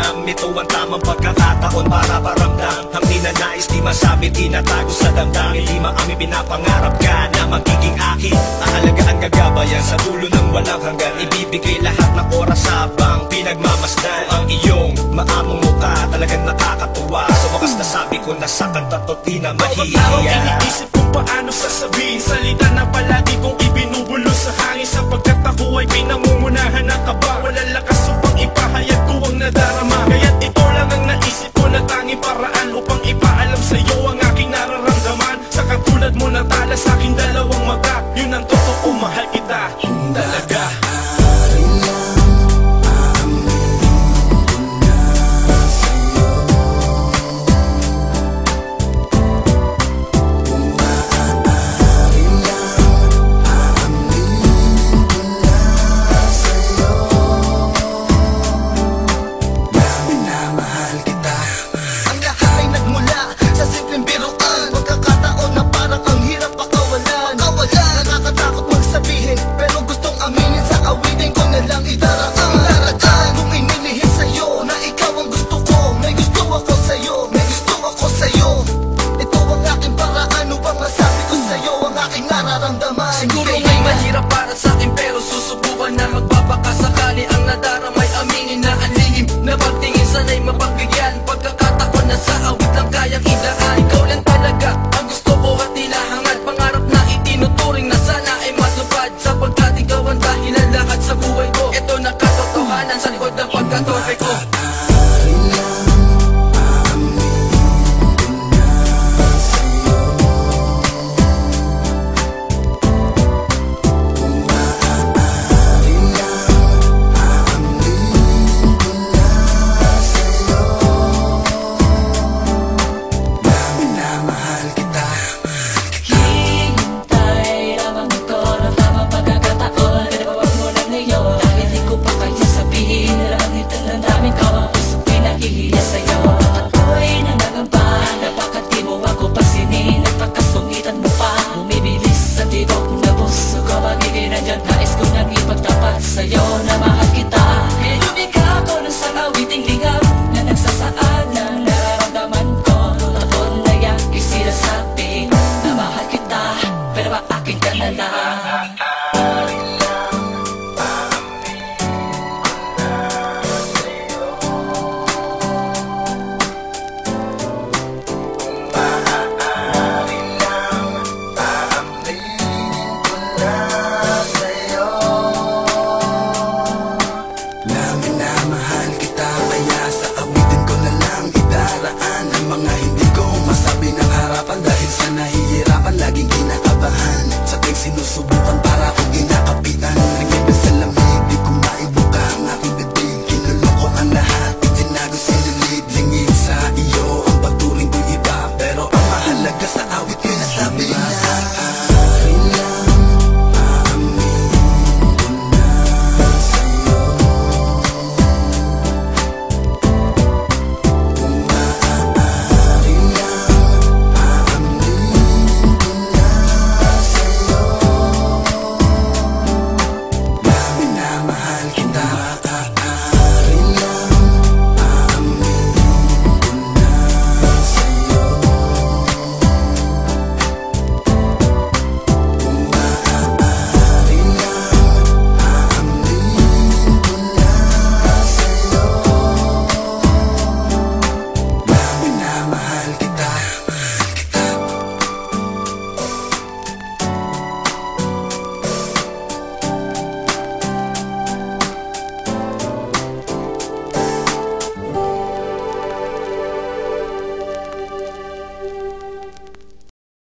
alam, ito ang tamang pagkakataon para paramdam ang ninanais, di masabi, tinatago sa damdamin. Di maamin, pinapangarap ka na magiging akin. Aalagaan, gagabayan sa dulo ng walang hanggan. Ibibigay lahat ng oras habang pinagmamasdan ang iyong maamong mukha, talagang nakakatuwa. Sa wakas nasabi ko na sa kanta to di na mahihiya. Bawat araw iniisip kung paano sasabihin salita na palagi kong ibinubulo sa hangin, sapagkat ako ay pinangungunahan ng kaba. Walang lakas upang ipahayag ko ang nadarama, kaya't ito lang ang naisip ko na tanging paraan upang ipaalam sa'yo ang aking nararamdaman. Sa katulad mo natala sa aking dalawang mata, yun ang totoo, mahal kita talaga. Siguro may mahirap para sa akin, pero susubukan na magbabaka sakali ang nadaramay, aminin na ang lihim na pagtingin, sana'y mapagbigyan. Pagkakataon na sa awit lang kayang idaan. Ikaw lang talaga ang gusto ko at tila hangad, pangarap na itinuturing na sana ay matupad, sapagkat ikaw ang dahilan lahat sa buhay ko. Ito na katotohanan sa likod ng pagkatorpe ko.